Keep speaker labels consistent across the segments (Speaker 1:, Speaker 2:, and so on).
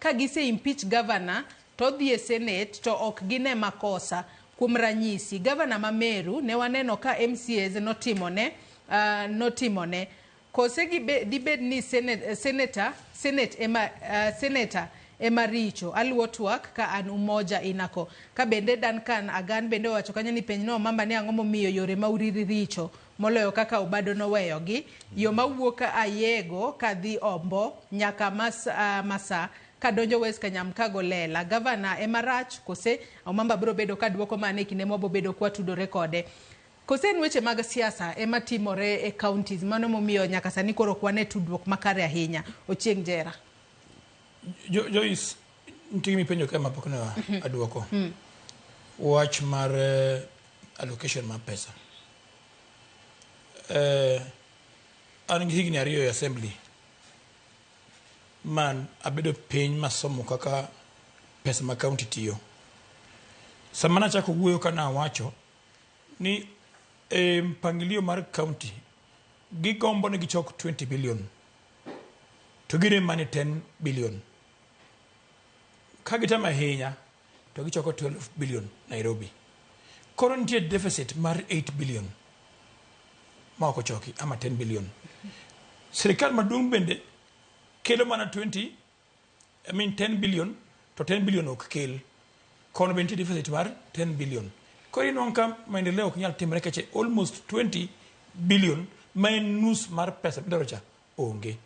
Speaker 1: ka gise impeach governor to dhi e Senate to ok gine makosa. Kuom ranyisi, governor ma Meru ne waneno ka MCAs notimone. Kose dibed ni senator ema richo. Aluo twak ka an umoja inako. Ka bende Duncan Agan bende wacho kanya ni penj no mamba ni ang'o momiyo yore ma uriri richo moloyo kaka Obado noweyogi. Yo mawuok Ayego kadhi Ombo nyaka Masa kadonjo West Kanyamkago Lela. Governor emarach kose omamba biro bedo kaduoko mane kinde mobo bedo kwa tudore kode. Kose en weche mag siasa ema timore e counties mano momiyo nyaka sani koro kwane tudruok makare ahinya. Ochieng Jera.
Speaker 2: Joyce, ntigi mi penjo kama pok na aduoko. Wach mar allocation mar pesa. An gi higni ariyo e assembly. Man abedo piny masomo kaka pesa ma county tiyo. Samana chako wuoyo kana wacho ni mpangilio mar county gigombo ni gichok 20 billion. To gire mani 10 billion. Kagitama hinya to gichoko 12 billion Nairobi. Koro nitie deficit mar 8 billion. Ma oko choki ama 10 billion. Serikal maduong' bende kelo mana 10 billion to 10 billion ok kel. Kono bende deficit mar 10 billion. Koro inonka maendeleo ok nyal timre keche almost 20 billion ma en nus mar pesa midorocha onge.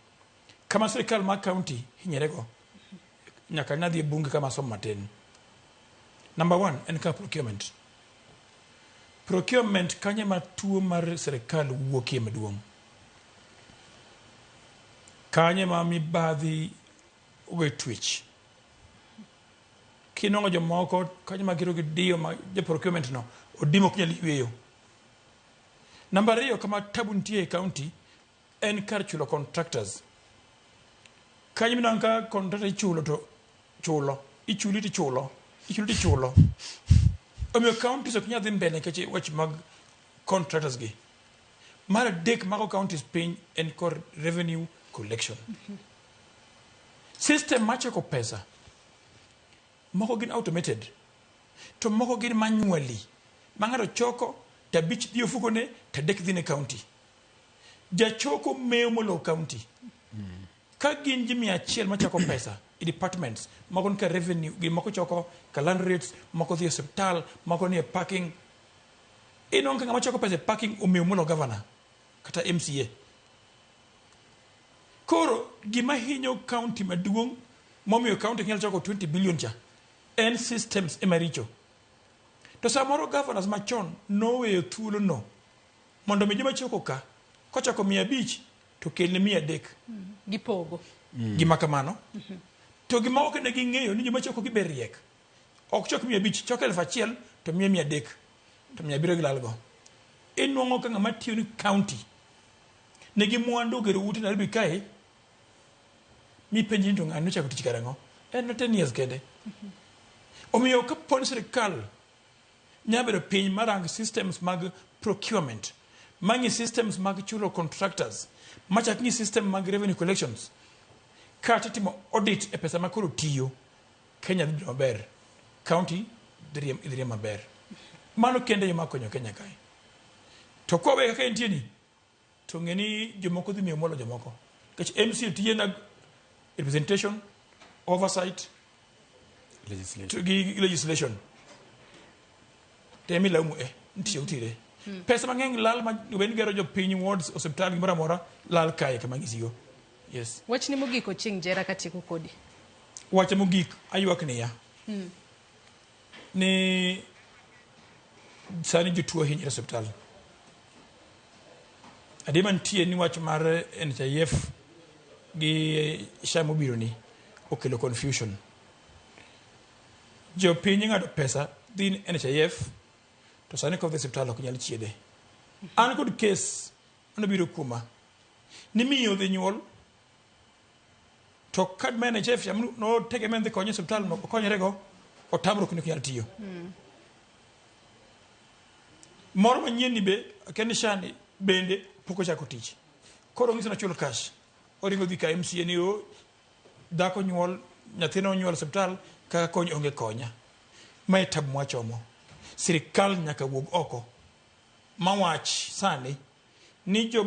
Speaker 2: Kama serikal ma county hinyerego nyaka nadhi bunge kama som matin. Number 1 en ka procurement. Procurement kanye ma tuo mar serikal wuokie maduong'. Kanye ma mibadhi uwe twitch. Kinongo jomoko kanye ma giro gidio ma je procurement no odimo kunyali weyo. Number 2 kama tabu ntie county en kar chulo contractors. Kanye minanka contractor chulo to chulo. Ichuli ti chulo. Omiyo counties ok nyadhi mbele keche wach mag contractors gi. Mara dek mago counties piny en kor revenue collection. System machoko pesa. Moko gin automated. To moko gin manually. Mangaro choko, tabich dio fukone, tadek dhine county. Ja choko meo molo county. Ka gin jimi achiel machoko pesa, i departments, moko nika revenue, gin moko choko ka land rates, moko dhiyo hospital, moko niye parking. Inonka nga machoko pesa parking umeo molo governor, kata MCA. Koro, gima hinyo county maduong, momiyo county nyalo choko 20 billion cha. En systems ema richo. To samoro governors machon noweyo thuolo no. Mondo mi joma choko ka, kochako 500 to kelne 300.
Speaker 1: Gipogo.
Speaker 2: Gima kamano. To gima ok ne ging'eyo ni joma choko giber riek. Ok chok 500, chok 1,000 to 300. To 700 gilalgo. Inwang'o ka ng'ama tiyo ni county. Negi mwandu gero ute na ribi kae. Mi penji nito ng'ano chako tich karango. En 10 years kende. Omiyo ka pon serikal nyabero piny marang systems mag procurement. Mangi systems mag chulo contractors. Machak ni system mag revenue collections. Kata timo audit e pesa makoro tiyo. Kenya dhidi maber. County dhidi maber. Mano kende yuma konyo Kenya kai. To kwa weka kaya ntieni. To ngeni jomoko dhi miyo molo jomoko. Kach MC tiye na representation, oversight, legislation. Temi la umu ntiyo utire. Pesa mangeng lal ma wen gero jo piny wards hospital gimora mora lal kae kama ngisigo. Yes.
Speaker 1: Wach ni mogik Ochieng Jera katieko kodi.
Speaker 2: Wach mogik ayuak ne ya. Ni sani jotuo hinyre hospital. Adima ntie ni wach mar NHIF gi shamo biro ni okelo confusion. Jo piny ngado pesa din NHIF to sani ko hospital ok nyal chiede. An kod case ono biro kuma. Ni miyo dhi nyuol to kad mene chef no tege men dhi konyo hospital no konyre go otamro kuni nyal tiyo. Moro manyien ni be ken shani bende poko chako tich. Koro ngiso na chulo cash. Oringo dhi ka MCA ni o dako nyuol nyathina onyuol osiptal kaka kony onge konya. Mae tabu mwachomo. Sirikal nyaka wuog oko mawach sani ni